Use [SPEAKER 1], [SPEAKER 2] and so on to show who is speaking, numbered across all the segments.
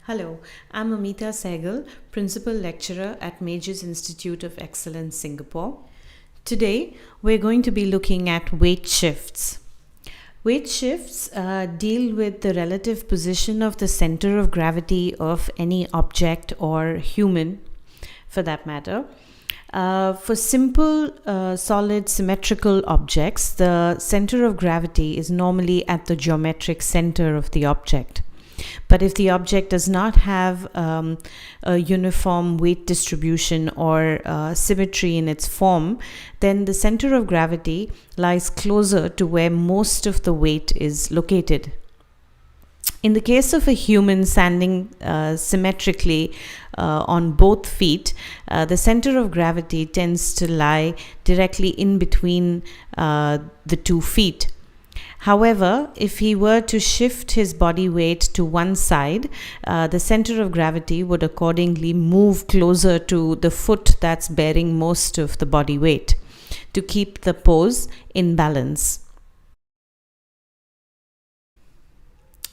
[SPEAKER 1] Hello, I'm Amita Sehgal, Principal Lecturer at Majors Institute of Excellence, Singapore. Today, we're going to be looking at weight shifts. Weight shifts deal with the relative position of the center of gravity of any object or human, for that matter. For simple, solid, symmetrical objects, the center of gravity is normally at the geometric center of the object. But if the object does not have a uniform weight distribution or symmetry in its form, then the center of gravity lies closer to where most of the weight is located. In the case of a human standing symmetrically on both feet, the center of gravity tends to lie directly in between the 2 feet. However, if he were to shift his body weight to one side, the center of gravity would accordingly move closer to the foot that's bearing most of the body weight to keep the pose in balance.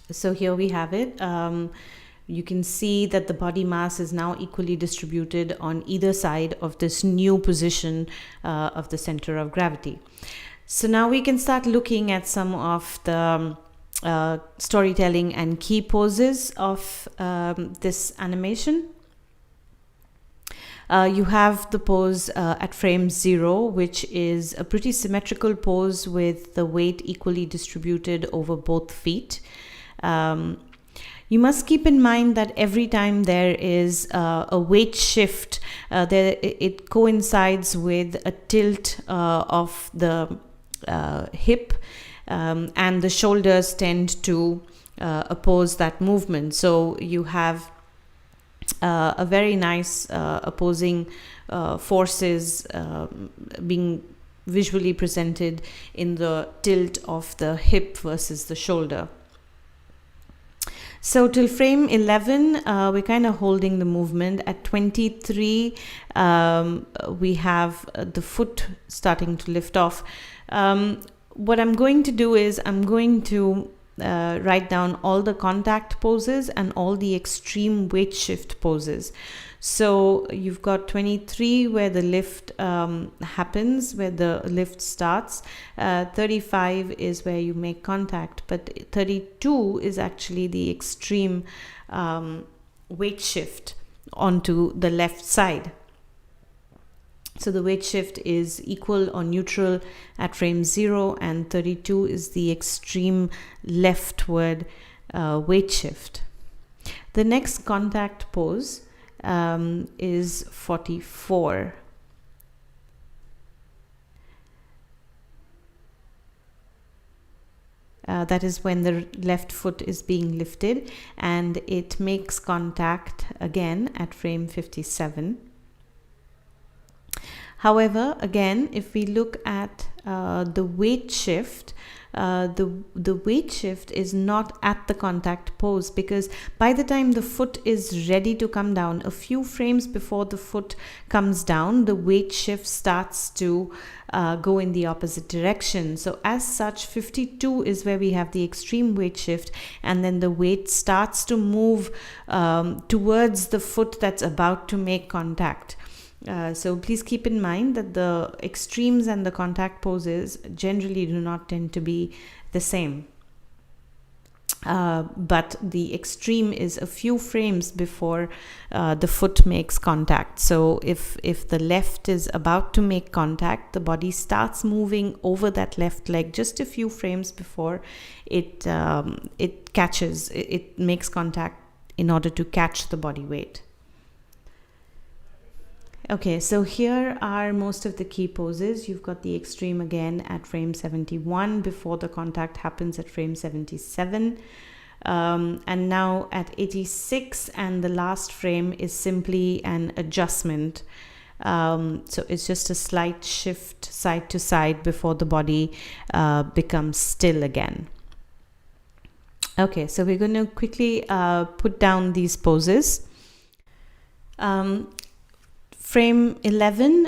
[SPEAKER 1] So here we have it. You can see that the body mass is now equally distributed on either side of this new position of the center of gravity. So now we can start looking at some of the storytelling and key poses of this animation. You have the pose at frame 0, which is a pretty symmetrical pose with the weight equally distributed over both feet. You must keep in mind that every time there is a weight shift, it coincides with a tilt of the hip, and the shoulders tend to oppose that movement. So you have a very nice opposing forces being visually presented in the tilt of the hip versus the shoulder. So till frame 11, we're kind of holding the movement. At 23, we have the foot starting to lift off. What I'm going to do is I'm going to write down all the contact poses and all the extreme weight shift poses. So you've got 23 where the lift happens, where the lift starts. 35 is where you make contact, but 32 is actually the extreme weight shift onto the left side. So the weight shift is equal or neutral at frame 0, and 32 is the extreme leftward weight shift. The next contact pose is 44. That is when the left foot is being lifted and it makes contact again at frame 57. However, again, if we look at the weight shift, the weight shift is not at the contact pose, because by the time the foot is ready to come down, a few frames before the foot comes down, the weight shift starts to go in the opposite direction. So as such, 52 is where we have the extreme weight shift, and then the weight starts to move towards the foot that's about to make contact. So please keep in mind that the extremes and the contact poses generally do not tend to be the same. But the extreme is a few frames before the foot makes contact. So if the left is about to make contact, the body starts moving over that left leg just a few frames before it makes contact in order to catch the body weight. Okay, so here are most of the key poses. You've got the extreme again at frame 71 before the contact happens at frame 77. And now at 86, and the last frame is simply an adjustment. So it's just a slight shift side to side before the body becomes still again. Okay, so we're going to quickly put down these poses. Frame 11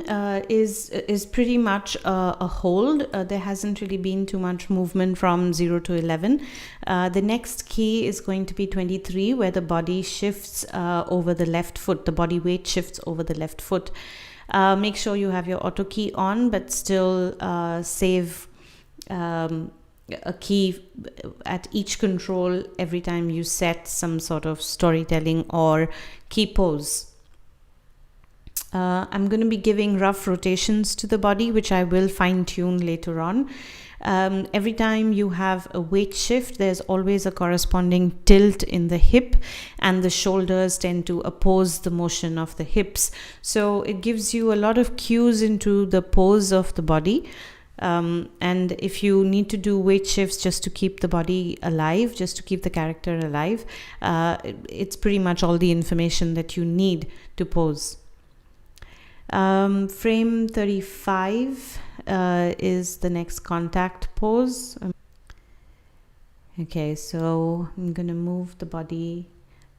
[SPEAKER 1] is pretty much a hold. There hasn't really been too much movement from 0 to 11. The next key is going to be 23, where the body shifts over the left foot. The body weight shifts over the left foot. Make sure you have your auto key on, but still save a key at each control every time you set some sort of storytelling or key pose. I'm going to be giving rough rotations to the body, which I will fine tune later on. Every time you have a weight shift, there's always a corresponding tilt in the hip, and the shoulders tend to oppose the motion of the hips. So it gives you a lot of cues into the pose of the body. And if you need to do weight shifts just to keep the body alive, just to keep the character alive, it's pretty much all the information that you need to pose. Frame 35 is the next contact pose. Okay, so I'm going to move the body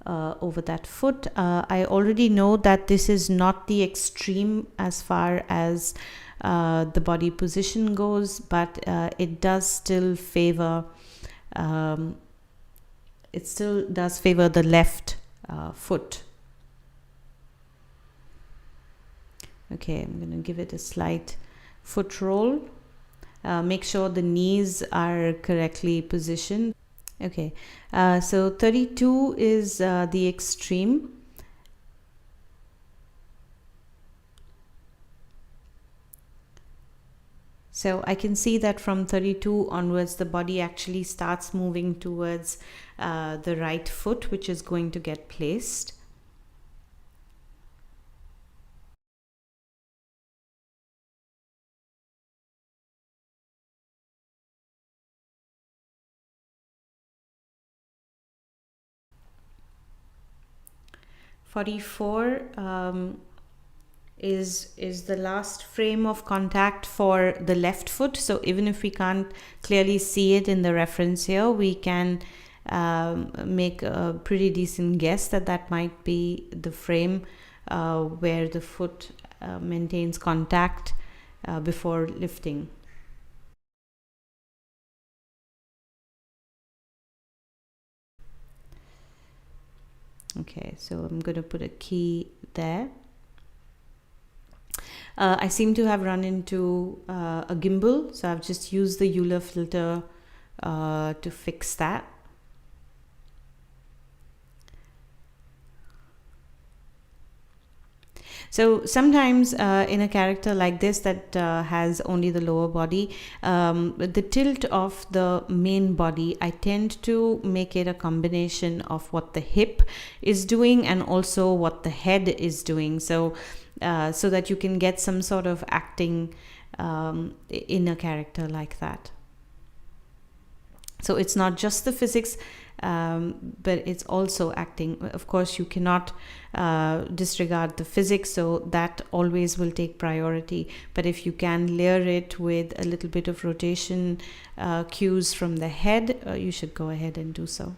[SPEAKER 1] over that foot. I already know that this is not the extreme as far as the body position goes, but it does still favor the left foot. Okay, I'm going to give it a slight foot roll. Make sure the knees are correctly positioned. Okay, so 32 is the extreme. So I can see that from 32 onwards, the body actually starts moving towards the right foot, which is going to get placed. Is the last frame of contact for the left foot. So even if we can't clearly see it in the reference here, we can make a pretty decent guess that that might be the frame where the foot maintains contact before lifting. Okay, so I'm going to put a key there. I seem to have run into a gimbal, so I've just used the Euler filter to fix that. So sometimes in a character like this that has only the lower body, the tilt of the main body, I tend to make it a combination of what the hip is doing and also what the head is doing. So that you can get some sort of acting in a character like that. So it's not just the physics, but it's also acting. Of course, you cannot disregard the physics, so that always will take priority. But if you can layer it with a little bit of rotation cues from the head, you should go ahead and do so.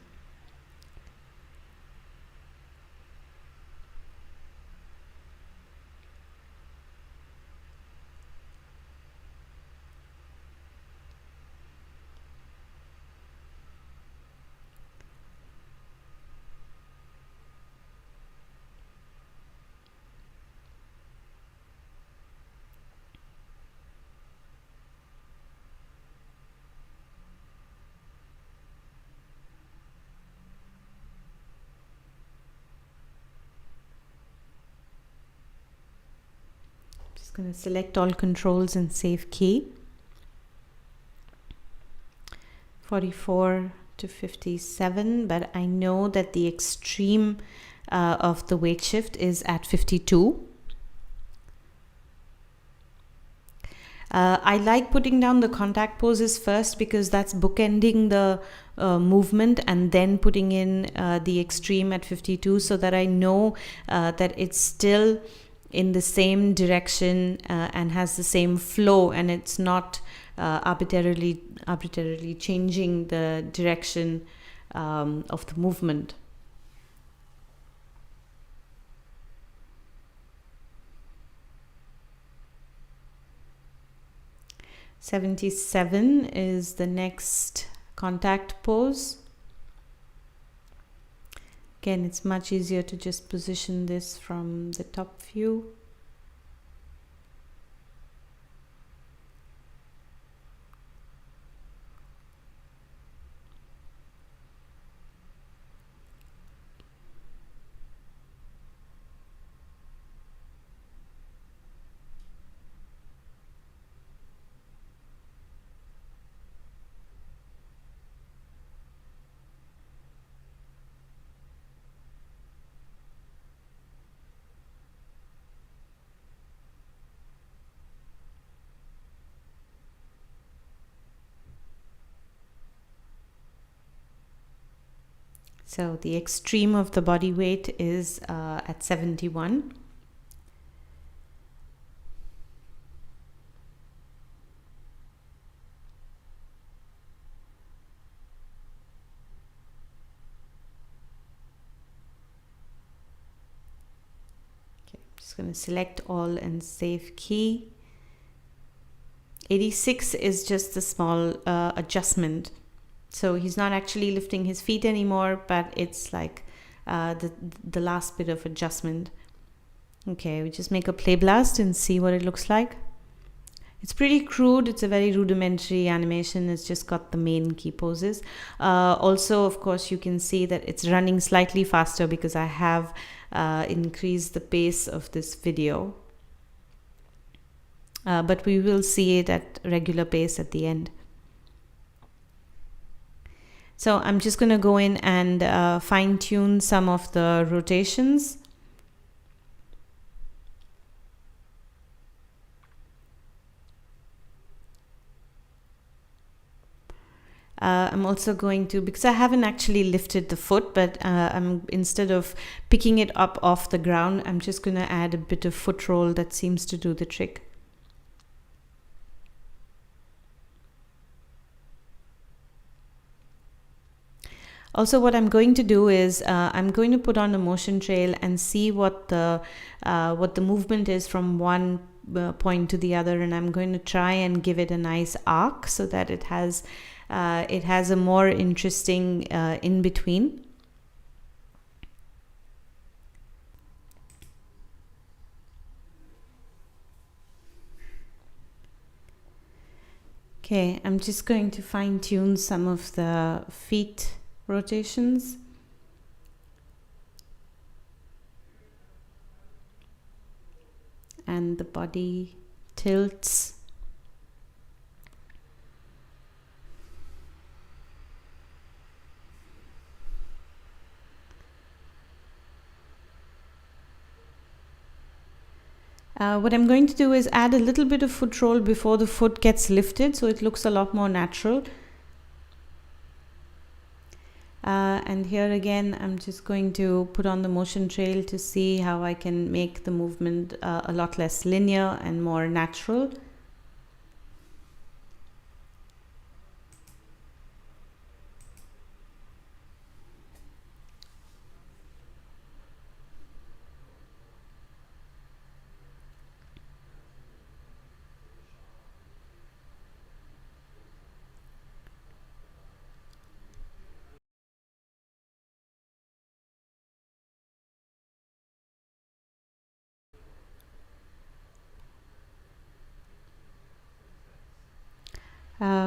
[SPEAKER 1] Going to select all controls and save key. 44 to 57, but I know that the extreme of the weight shift is at 52. I like putting down the contact poses first because that's bookending the movement and then putting in the extreme at 52 so that I know that it's still in the same direction and has the same flow, and it's not arbitrarily changing the direction of the movement. 77 is the next contact pose. Again, it's much easier to just position this from the top view. So the extreme of the body weight is at 71. Okay, I'm just going to select all and save key. 86 is just a small adjustment. So he's not actually lifting his feet anymore, but it's like the last bit of adjustment. Okay, we just make a play blast and see what it looks like. It's pretty crude. It's a very rudimentary animation. It's just got the main key poses. Also, of course, you can see that it's running slightly faster because I have increased the pace of this video. But we will see it at regular pace at the end. So I'm just going to go in and fine tune some of the rotations. I'm also going to, because I haven't actually lifted the foot, but instead of picking it up off the ground, I'm just going to add a bit of foot roll that seems to do the trick. Also, what I'm going to do is I'm going to put on a motion trail and see what the movement is from one point to the other, and I'm going to try and give it a nice arc so that it has a more interesting in between. Okay, I'm just going to fine tune some of the feet rotations. And the body tilts. What I'm going to do is add a little bit of foot roll before the foot gets lifted, so it looks a lot more natural. And here again, I'm just going to put on the motion trail to see how I can make the movement a lot less linear and more natural.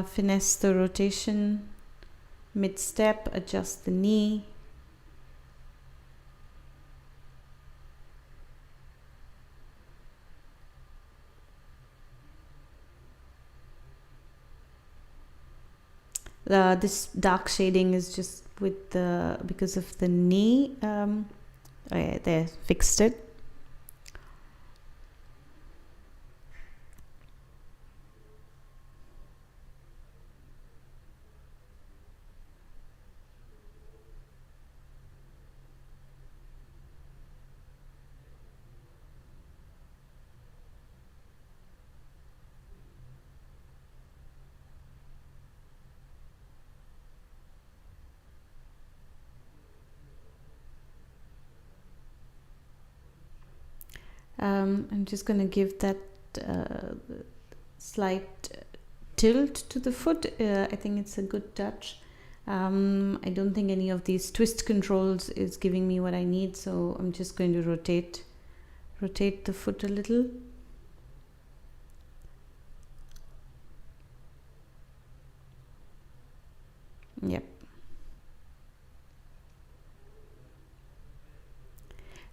[SPEAKER 1] Finesse the rotation, mid-step, adjust the knee. This dark shading is just with because of the knee. Oh yeah, there, fixed it. I'm just going to give that slight tilt to the foot. I think it's a good touch. I don't think any of these twist controls is giving me what I need, so I'm just going to rotate the foot a little. Yep.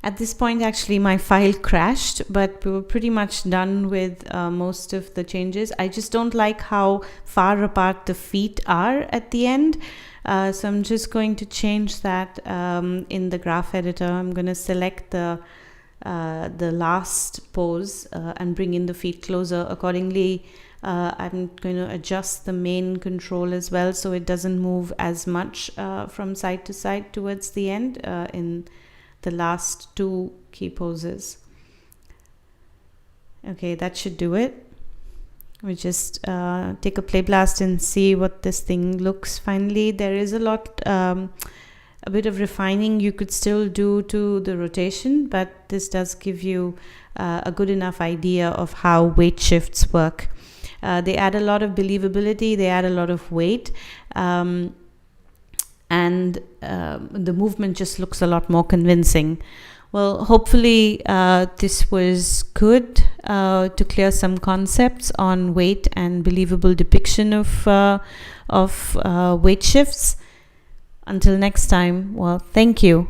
[SPEAKER 1] At this point, actually, my file crashed, but we were pretty much done with most of the changes. I just don't like how far apart the feet are at the end. So I'm just going to change that in the graph editor. I'm going to select the last pose and bring in the feet closer. Accordingly, I'm going to adjust the main control as well, so it doesn't move as much from side to side towards the end in the last two key poses. Okay, that should do it. We just take a play blast and see what this thing looks finally. There is a bit of refining you could still do to the rotation, but this does give you a good enough idea of how weight shifts work. They add a lot of believability, they add a lot of weight, and the movement just looks a lot more convincing. Well, hopefully this was good to clear some concepts on weight and believable depiction of weight shifts. Until next time, well, thank you.